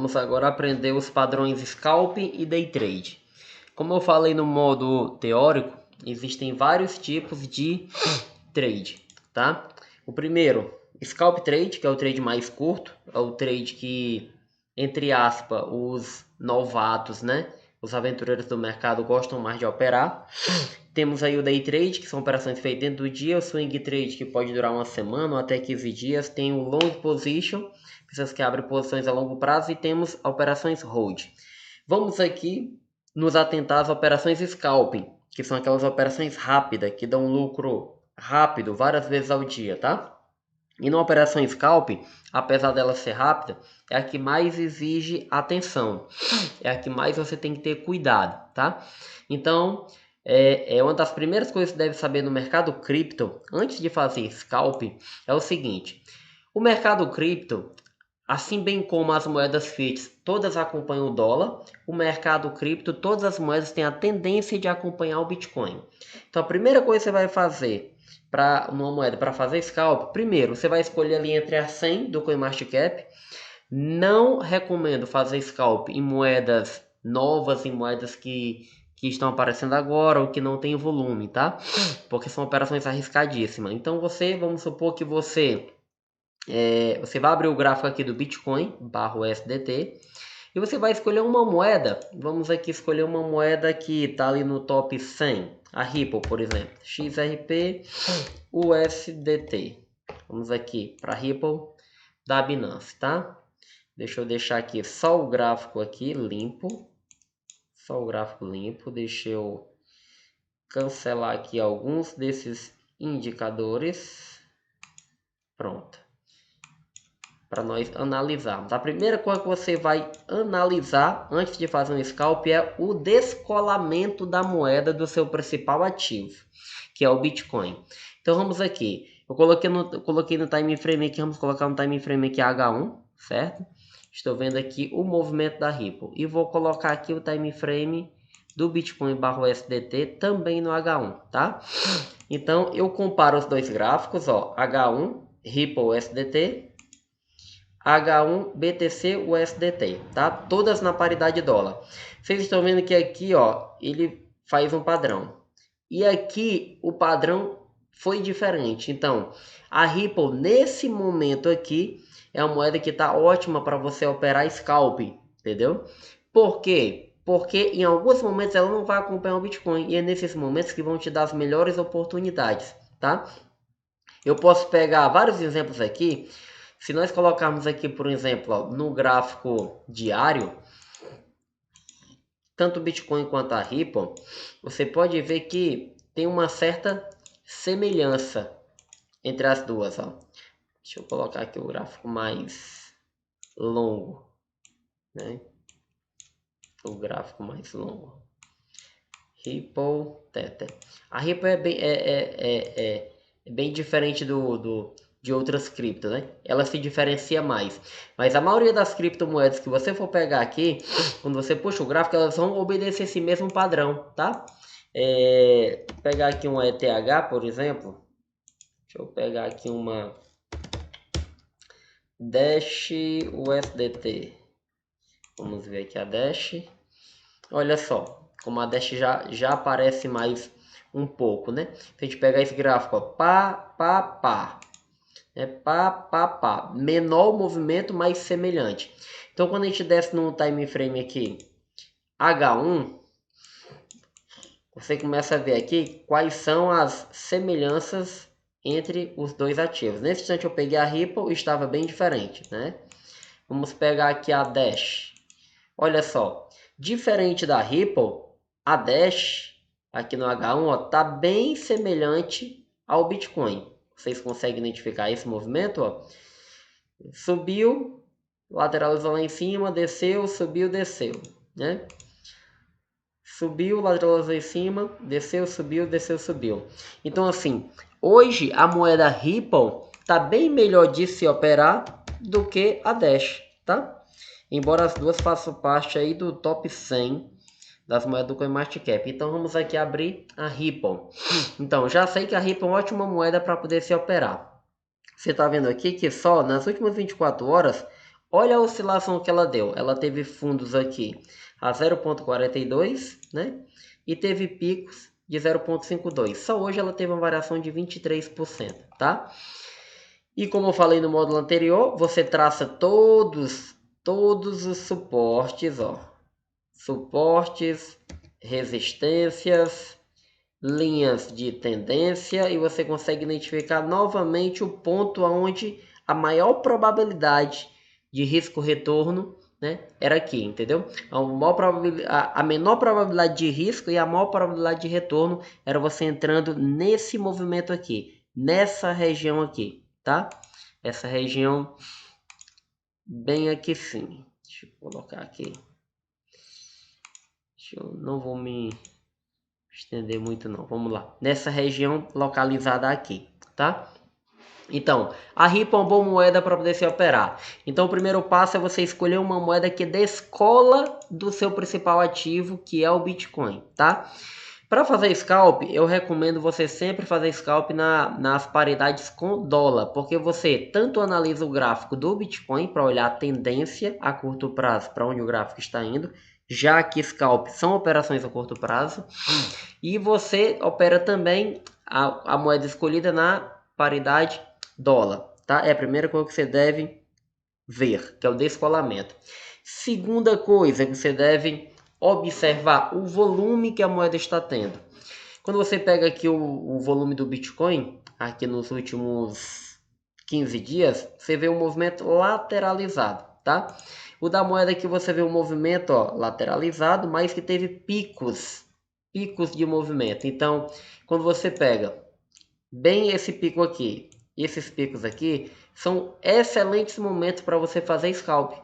Vamos agora aprender os padrões Scalp e Day Trade. Como eu falei no modo teórico, existem vários tipos de trade, tá? O primeiro, Scalp Trade, que é o trade mais curto, é o trade que, entre aspas, os novatos, né? Os aventureiros do mercado gostam mais de operar. Temos aí o Day Trade, que são operações feitas dentro do dia, o Swing Trade, que pode durar uma semana ou até 15 dias, tem o Long Position, pessoas que abrem posições a longo prazo, e temos operações Hold. Vamos aqui nos atentar às operações Scalping, que são aquelas operações rápidas, que dão lucro rápido, várias vezes ao dia, tá? E na operação Scalp, apesar dela ser rápida, é a que mais exige atenção, é a que mais você tem que ter cuidado, tá? Então, uma das primeiras coisas que você deve saber no mercado cripto, antes de fazer Scalp, é o seguinte: o mercado cripto, assim bem como as moedas fiat, todas acompanham o dólar. O mercado cripto, todas as moedas têm a tendência de acompanhar o Bitcoin. Então, a primeira coisa que você vai fazer para uma moeda para fazer scalp, primeiro você vai escolher ali entre as 100 do CoinMarketCap. Não recomendo fazer scalp em moedas novas, em moedas que estão aparecendo agora ou que não tem volume, tá? Porque são operações arriscadíssimas. Então vamos supor que você vai abrir o gráfico aqui do Bitcoin /USDT e você vai escolher uma moeda. Vamos aqui escolher uma moeda que está ali no top 100, a Ripple, por exemplo, XRP USDT. Vamos aqui para Ripple da Binance, tá? Deixa eu deixar aqui só o gráfico aqui limpo, só o gráfico limpo. Deixa eu cancelar aqui alguns desses indicadores. Pronto. Para nós analisarmos. A primeira coisa que você vai analisar antes de fazer um scalp é o descolamento da moeda do seu principal ativo, que é o Bitcoin. Então vamos aqui. Eu coloquei no time frame aqui, vamos colocar no time frame aqui H1, certo? Estou vendo aqui o movimento da Ripple e vou colocar aqui o time frame do Bitcoin /USDT também no H1, tá? Então eu comparo os dois gráficos, ó, H1 Ripple USDT, H1 BTC USDT, tá? Todas na paridade dólar. Vocês estão vendo que aqui, ó, ele faz um padrão. E aqui o padrão foi diferente. Então, a Ripple nesse momento aqui é uma moeda que está ótima para você operar scalp, entendeu? Por quê? Porque em alguns momentos ela não vai acompanhar o Bitcoin e é nesses momentos que vão te dar as melhores oportunidades, tá? Eu posso pegar vários exemplos aqui. Se nós colocarmos aqui, por exemplo, ó, no gráfico diário, tanto o Bitcoin quanto a Ripple, você pode ver que tem uma certa semelhança entre as duas. Ó. Deixa eu colocar aqui o gráfico mais longo, né? O gráfico mais longo. Ripple, Tether. A Ripple é bem diferente de outras criptos, né? Ela se diferencia mais. Mas a maioria das criptomoedas que você for pegar aqui, quando você puxa o gráfico, elas vão obedecer esse mesmo padrão, tá? Vou pegar aqui uma ETH, por exemplo. Deixa eu pegar aqui uma Dash USDT. Vamos ver aqui a Dash. Olha só, como a Dash já aparece mais um pouco, né? Se a gente pegar esse gráfico, ó, pá. Pá. Menor o movimento, mais semelhante. Então, quando a gente desce no time frame aqui, H1, você começa a ver aqui quais são as semelhanças entre os dois ativos. Nesse instante eu peguei a Ripple e estava bem diferente, né? Vamos pegar aqui a Dash. Olha só, diferente da Ripple, a Dash aqui no H1 ó, tá bem semelhante ao Bitcoin. Vocês conseguem identificar esse movimento? Ó? Subiu, lateralizou lá em cima, desceu, subiu, desceu, né? Subiu, lateralizou em cima, desceu, subiu, desceu, subiu. Então assim, hoje a moeda Ripple tá bem melhor de se operar do que a Dash, tá? Embora as duas façam parte aí do top 100 das moedas do CoinMarketCap. Então vamos aqui abrir a Ripple. Então já sei que a Ripple é uma ótima moeda para poder se operar. Você está vendo aqui que só nas últimas 24 horas Olha a oscilação que ela deu. Ela teve fundos aqui a 0,42, né? E teve picos de 0,52. Só hoje ela teve uma variação de 23%, tá? E como eu falei no módulo anterior, você traça todos os suportes, ó. Suportes, resistências, linhas de tendência e você consegue identificar novamente o ponto onde a maior probabilidade de risco-retorno, né, era aqui, entendeu? A menor probabilidade de risco e a maior probabilidade de retorno era você entrando nesse movimento aqui, nessa região aqui, tá? Essa região bem aqui sim. Deixa eu colocar aqui. Não vou me estender muito não, vamos lá. Nessa região localizada aqui, tá? Então, a Ripple é uma boa moeda para poder se operar. Então, o primeiro passo é você escolher uma moeda que descola do seu principal ativo, que é o Bitcoin, tá? Para fazer scalp, eu recomendo você sempre fazer scalp nas paridades com dólar, porque você tanto analisa o gráfico do Bitcoin para olhar a tendência a curto prazo, para onde o gráfico está indo, já que scalp são operações a curto prazo, e você opera também a moeda escolhida na paridade dólar, tá? É a primeira coisa que você deve ver, que é o descolamento. Segunda coisa que você deve observar, o volume que a moeda está tendo. Quando você pega aqui o volume do Bitcoin, aqui nos últimos 15 dias, você vê um movimento lateralizado, tá? O da moeda aqui você vê um movimento, ó, lateralizado, mas que teve picos de movimento. Então, quando você pega bem esse pico aqui, esses picos aqui, são excelentes momentos para você fazer scalp.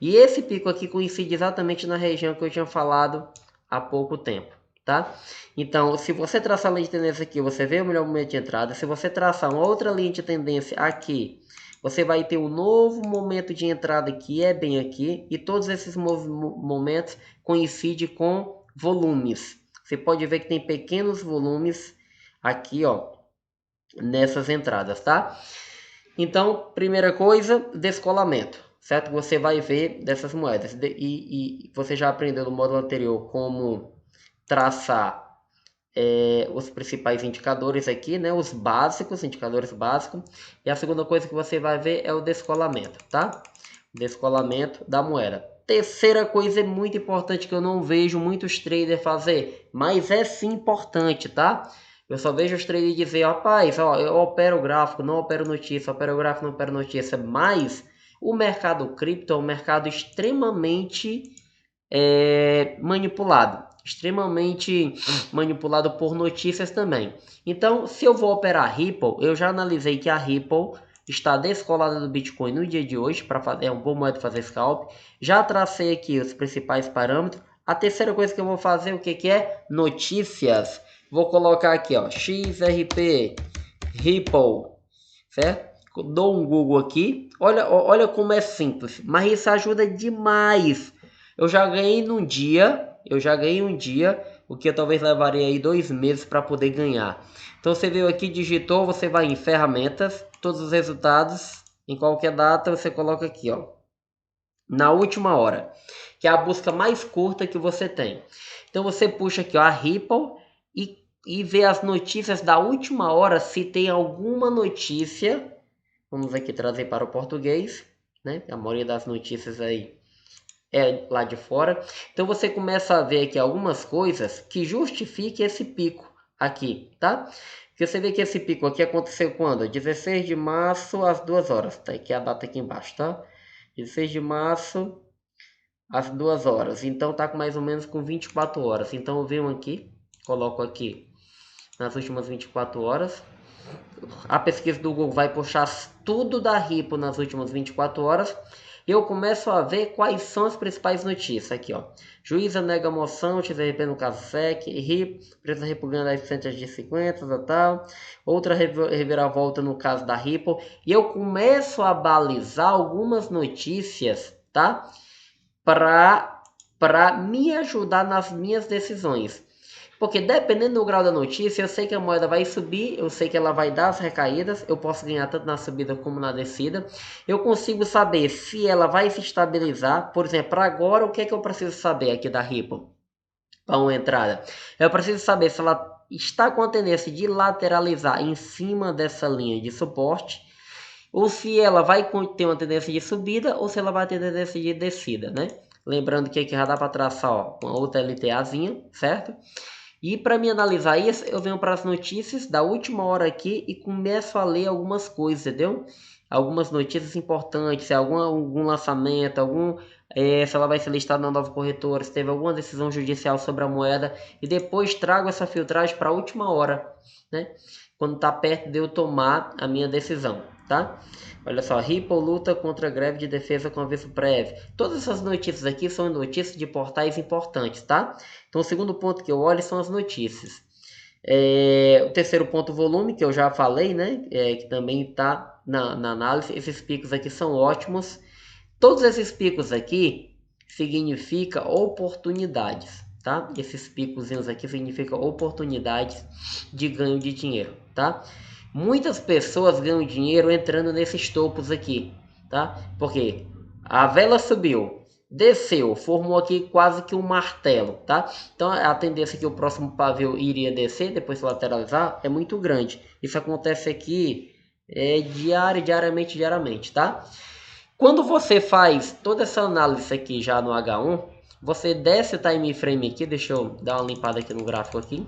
E esse pico aqui coincide exatamente na região que eu tinha falado há pouco tempo, tá? Então, se você traçar a linha de tendência aqui, você vê o melhor momento de entrada. Se você traçar uma outra linha de tendência aqui, você vai ter um novo momento de entrada que é bem aqui. E todos esses momentos coincidem com volumes. Você pode ver que tem pequenos volumes aqui, ó, nessas entradas, tá? Então, primeira coisa, descolamento, certo? Você vai ver dessas moedas. E você já aprendeu no módulo anterior como traçar os principais indicadores aqui, né? Os básicos, indicadores básicos. E a segunda coisa que você vai ver é o descolamento, tá? Descolamento da moeda. Terceira coisa é muito importante que eu não vejo muitos traders fazer, mas é sim importante, tá? Eu só vejo os traders dizer, rapaz, ó, eu opero gráfico, não opero notícia, opero gráfico, não opero notícia, mas o mercado cripto é um mercado extremamente manipulado por notícias também. Então, se eu vou operar Ripple, eu já analisei que a Ripple está descolada do Bitcoin no dia de hoje, para fazer uma boa moeda para fazer scalp. Já tracei aqui os principais parâmetros. A terceira coisa que eu vou fazer, o que é? Notícias. Vou colocar aqui, ó, XRP, Ripple, certo? Dou um Google aqui. Olha como é simples, mas isso ajuda demais. Eu já ganhei um dia, o que eu talvez levaria aí 2 meses para poder ganhar. Então você veio aqui, digitou, você vai em ferramentas, todos os resultados, em qualquer data você coloca aqui, ó, na última hora, que é a busca mais curta que você tem. Então você puxa aqui, ó, a Ripple e vê as notícias da última hora, se tem alguma notícia. Vamos aqui trazer para o português, né? A maioria das notícias aí é lá de fora. Então você começa a ver aqui algumas coisas que justifiquem esse pico aqui, tá? Porque você vê que esse pico aqui aconteceu quando? 16 de março às 2 horas. Tá aqui a data aqui embaixo, tá? 16 de março às 2 horas. Então tá com mais ou menos com 24 horas. Então eu venho aqui, coloco aqui nas últimas 24 horas. A pesquisa do Google vai puxar tudo da Ripple nas últimas 24 horas. E eu começo a ver quais são as principais notícias. Aqui, ó. Juíza nega moção, XRP no caso SEC, empresa Ripple ganha 10% de 50, tal. Outra reviravolta no caso da Ripple. E eu começo a balizar algumas notícias, tá? Para me ajudar nas minhas decisões. Porque dependendo do grau da notícia, eu sei que a moeda vai subir, eu sei que ela vai dar as recaídas, eu posso ganhar tanto na subida como na descida. Eu consigo saber se ela vai se estabilizar. Por exemplo, agora o que é que eu preciso saber aqui da Ripple para uma entrada? Eu preciso saber se ela está com a tendência de lateralizar em cima dessa linha de suporte, ou se ela vai ter uma tendência de subida, ou se ela vai ter tendência de descida, né? Lembrando que aqui já dá para traçar, ó, uma outra LTAzinha, certo? E para me analisar isso, eu venho para as notícias da última hora aqui e começo a ler algumas coisas, entendeu? Algumas notícias importantes, se algum lançamento, se ela vai ser listada na nova corretora, se teve alguma decisão judicial sobre a moeda, e depois trago essa filtragem para a última hora, né? Quando está perto de eu tomar a minha decisão, tá? Olha só, Ripple luta contra a greve de defesa com aviso prévio. Todas essas notícias aqui são notícias de portais importantes, tá? Então, o segundo ponto que eu olho são as notícias. O terceiro ponto, volume, que eu já falei, né? Que também está na análise. Esses picos aqui são ótimos. Todos esses picos aqui significam oportunidades, tá? Esses picozinhos aqui significam oportunidades de ganho de dinheiro, tá? Muitas pessoas ganham dinheiro entrando nesses topos aqui, tá? Porque a vela subiu, desceu, formou aqui quase que um martelo, tá? Então a tendência que o próximo pavio iria descer, depois se lateralizar, é muito grande. Isso acontece aqui diariamente, tá? Quando você faz toda essa análise aqui já no H1, você desce o time frame aqui, deixa eu dar uma limpada aqui no gráfico aqui.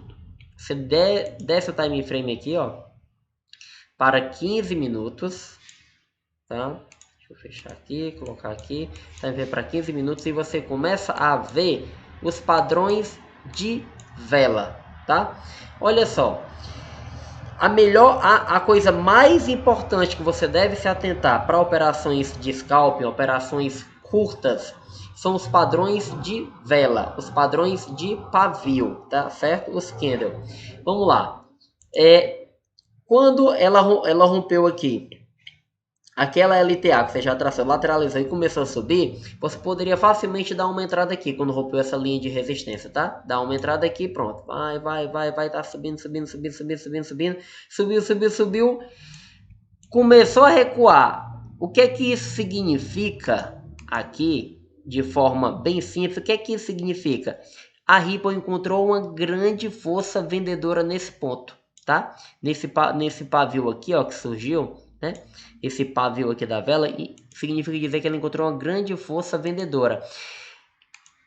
Você desce o time frame aqui, ó, para 15 minutos, tá? Deixa eu fechar aqui, colocar aqui, time para 15 minutos e você começa a ver os padrões de vela, tá? Olha só, a coisa mais importante que você deve se atentar para operações de scalping, operações curtas, são os padrões de vela, os padrões de pavio, tá certo? Os candle. Vamos lá. Quando ela rompeu aqui, aquela LTA que você já traçou, lateralizou e começou a subir, você poderia facilmente dar uma entrada aqui, quando rompeu essa linha de resistência, tá? Dá uma entrada aqui, pronto. Vai, tá subindo. Subiu. Começou a recuar. O que é que isso significa aqui, de forma bem simples? O que é que isso significa? A Ripple encontrou uma grande força vendedora nesse ponto, tá? Nesse pavio aqui, ó, que surgiu, né? Esse pavio aqui da vela significa dizer que ela encontrou uma grande força vendedora.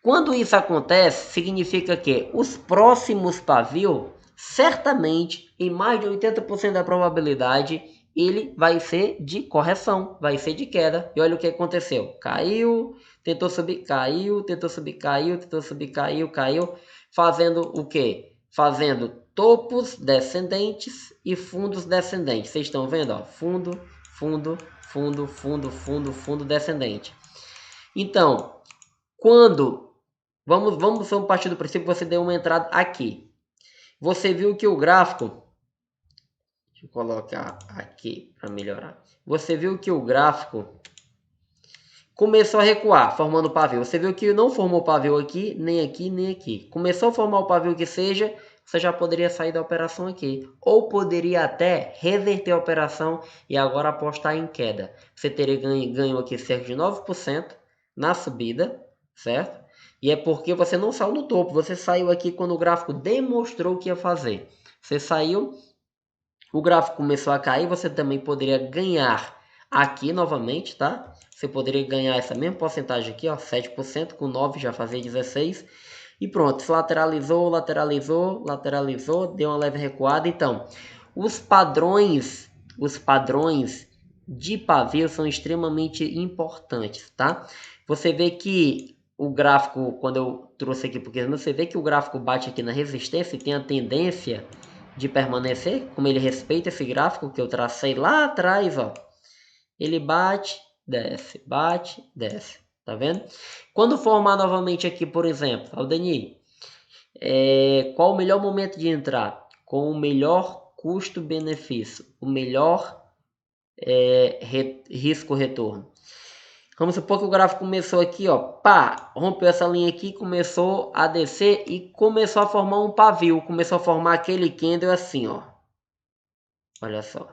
Quando isso acontece, significa que os próximos pavios, certamente, em mais de 80% da probabilidade, ele vai ser de correção, vai ser de queda. E olha o que aconteceu. Caiu, tentou subir, caiu, caiu. Fazendo o quê? Fazendo topos descendentes e fundos descendentes. Vocês estão vendo? Ó? Fundo descendente. Então, quando... Vamos partir do princípio que você deu uma entrada aqui. Você viu que o gráfico... Deixa eu colocar aqui para melhorar. Você viu que o gráfico começou a recuar, formando pavio. Você viu que não formou pavio aqui, nem aqui, nem aqui. Começou a formar o pavio que seja, você já poderia sair da operação aqui. Ou poderia até reverter a operação e agora apostar em queda. Você teria ganho aqui cerca de 9% na subida, certo? E é porque você não saiu no topo. Você saiu aqui quando o gráfico demonstrou o que ia fazer. Você saiu, o gráfico começou a cair, você também poderia ganhar aqui novamente, tá? Você poderia ganhar essa mesma porcentagem aqui, ó, 7%, com 9 já fazia 16. E pronto, se lateralizou, deu uma leve recuada. Então, os padrões de pavio são extremamente importantes, tá? Você vê que o gráfico, quando eu trouxe aqui porque você vê que o gráfico bate aqui na resistência e tem a tendência de permanecer, como ele respeita esse gráfico que eu tracei lá atrás, ó. Ele bate, desce, tá vendo? Quando formar novamente aqui, por exemplo, Aldeni, qual o melhor momento de entrar? Com o melhor custo-benefício, o melhor risco-retorno. Vamos supor que o gráfico começou aqui, ó, pá, rompeu essa linha aqui, começou a descer e começou a formar um pavio, começou a formar aquele candle assim, ó. Olha só.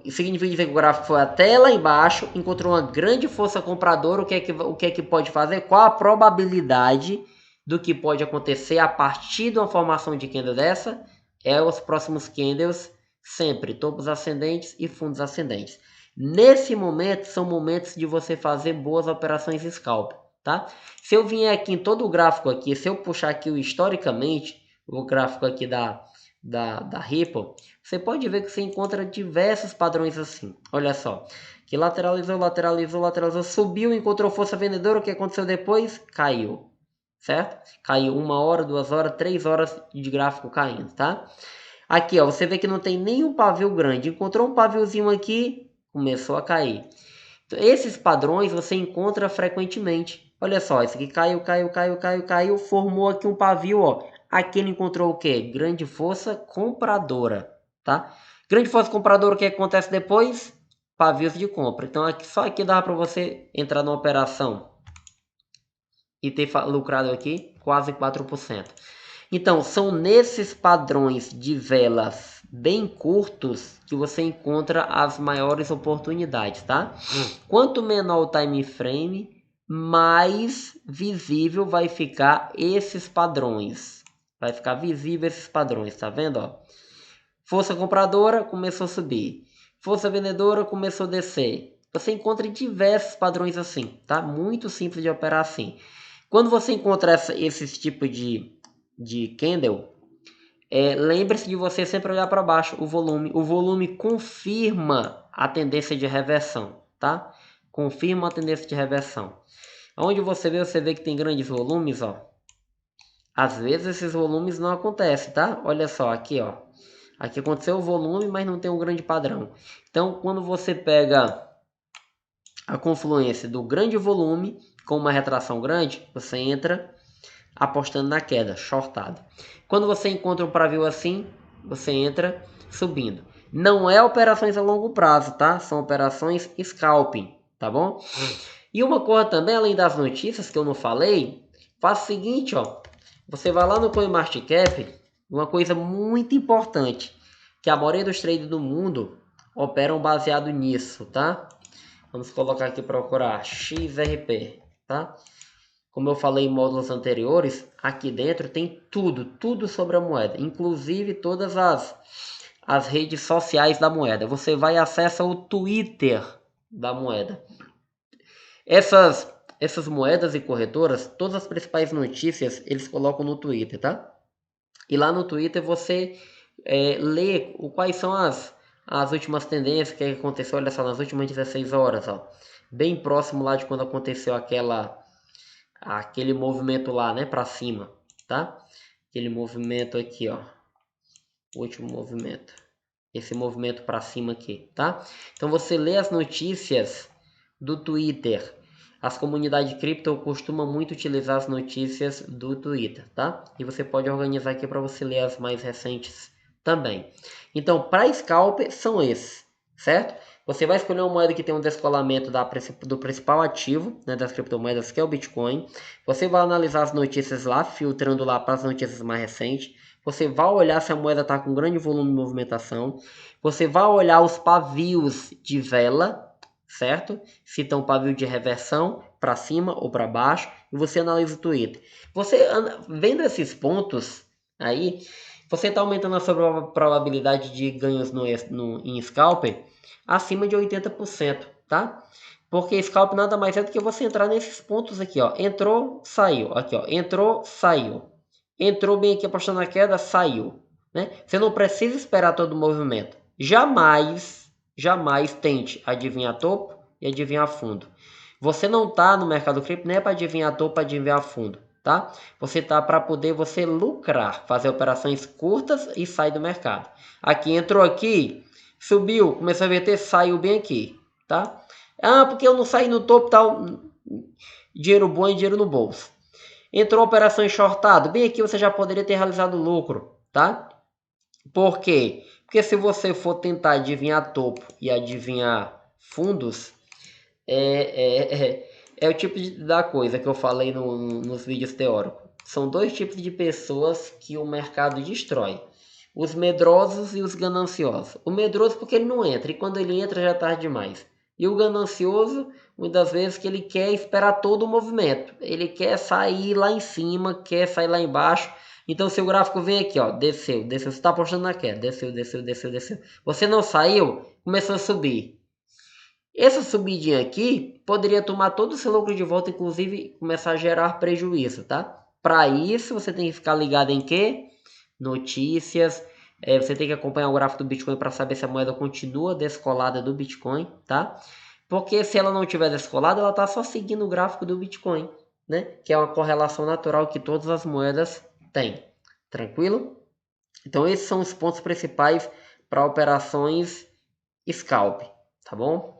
Significa dizer que o gráfico foi até lá embaixo, encontrou uma grande força compradora. O que é que pode fazer? Qual a probabilidade do que pode acontecer a partir de uma formação de candle dessa? É os próximos candles sempre topos ascendentes e fundos ascendentes. Nesse momento, são momentos de você fazer boas operações scalp, tá? Se eu vier aqui em todo o gráfico aqui, se eu puxar aqui o historicamente, o gráfico aqui da Ripple, você pode ver que você encontra diversos padrões assim. Olha só, que lateralizou, subiu, encontrou força vendedora. O que aconteceu depois? Caiu, certo? Caiu 1 hora, 2 horas, 3 horas de gráfico caindo, tá? Aqui, ó, você vê que não tem nenhum pavio grande. Encontrou um paviozinho aqui, começou a cair. Então, esses padrões você encontra frequentemente. Olha só, esse aqui caiu, formou aqui um pavio, ó. Aqui ele encontrou o quê? Grande força compradora, tá? Grande força compradora, o que acontece depois? Pavios de compra. Então, aqui, só aqui dá para você entrar numa operação e ter lucrado aqui quase 4%. Então, são nesses padrões de velas bem curtos que você encontra as maiores oportunidades, tá? Quanto menor o time frame, mais visível vai ficar esses padrões. Vai ficar visível esses padrões, tá vendo? Ó? Força compradora começou a subir. Força vendedora começou a descer. Você encontra diversos padrões assim, tá? Muito simples de operar assim. Quando você encontra esses tipos de candle, lembre-se de você sempre olhar para baixo o volume. O volume confirma a tendência de reversão, tá? Confirma a tendência de reversão. Onde você vê que tem grandes volumes, ó. Às vezes esses volumes não acontecem, tá? Olha só, aqui, ó. Aqui aconteceu o volume, mas não tem um grande padrão. Então, quando você pega a confluência do grande volume com uma retração grande, você entra apostando na queda, shortado. Quando você encontra um pavio assim, você entra subindo. Não é operações a longo prazo, tá? São operações scalping, tá bom? E uma coisa também, além das notícias que eu não falei, faz o seguinte, ó. Você vai lá no CoinMarketCap, uma coisa muito importante, que a maioria dos traders do mundo operam baseado nisso, tá? Vamos colocar aqui para procurar XRP, tá? Como eu falei em módulos anteriores, aqui dentro tem tudo sobre a moeda, inclusive todas as redes sociais da moeda. Você vai e acessa o Twitter da moeda. Essas moedas e corretoras, todas as principais notícias eles colocam no Twitter, tá? E lá no Twitter você lê quais são as últimas tendências que aconteceu, olha só, nas últimas 16 horas, ó. Bem próximo lá de quando aconteceu aquele movimento lá, né, para cima, tá? Aquele movimento aqui, ó. O último movimento. Esse movimento para cima aqui, tá? Então você lê as notícias do Twitter. As comunidades cripto costumam muito utilizar as notícias do Twitter, tá? E você pode organizar aqui para você ler as mais recentes também. Então, para scalp são esses, certo? Você vai escolher uma moeda que tem um descolamento do principal ativo, né, das criptomoedas, que é o Bitcoin. Você vai analisar as notícias lá, filtrando lá para as notícias mais recentes. Você vai olhar se a moeda está com grande volume de movimentação. Você vai olhar os pavios de vela, certo? Se tem um pavio de reversão para cima ou para baixo. E você analisa o Twitter. Você vendo esses pontos aí, você está aumentando a sua probabilidade de ganhos em scalper acima de 80%, tá? Porque scalp nada mais é do que você entrar nesses pontos aqui, ó. Entrou, saiu. Aqui, ó. Entrou, saiu. Entrou bem aqui apostando na queda, saiu. Né? Você não precisa esperar todo o movimento. Jamais tente adivinhar topo e adivinhar fundo. Você não está no mercado cripto nem é para adivinhar topo, para adivinhar fundo, tá? Você tá para poder você lucrar, fazer operações curtas e sair do mercado. Aqui entrou aqui, subiu, começou a verter, saiu bem aqui, tá? Ah, porque eu não saí no topo, tal. Dinheiro bom e dinheiro no bolso. Entrou operação em shortado, bem aqui você já poderia ter realizado lucro, tá? Por quê? Porque se você for tentar adivinhar topo e adivinhar fundos, É o tipo da coisa que eu falei nos vídeos teóricos. São dois tipos de pessoas que o mercado destrói. Os medrosos e os gananciosos. O medroso porque ele não entra, e quando ele entra já é tarde demais. E o ganancioso, muitas vezes, que ele quer esperar todo o movimento. Ele quer sair lá em cima, quer sair lá embaixo. Então, se o gráfico vem aqui, ó, desceu, desceu, você está apostando na queda, desceu, desceu, desceu, desceu. Você não saiu, começou a subir. Essa subidinha aqui poderia tomar todo o seu lucro de volta, inclusive começar a gerar prejuízo, tá? Para isso, você tem que ficar ligado em quê? Notícias. Você tem que acompanhar o gráfico do Bitcoin para saber se a moeda continua descolada do Bitcoin, tá? Porque se ela não tiver descolada, ela tá só seguindo o gráfico do Bitcoin, né? Que é uma correlação natural que todas as moedas têm. Tranquilo? Então esses são os pontos principais para operações scalp, tá bom?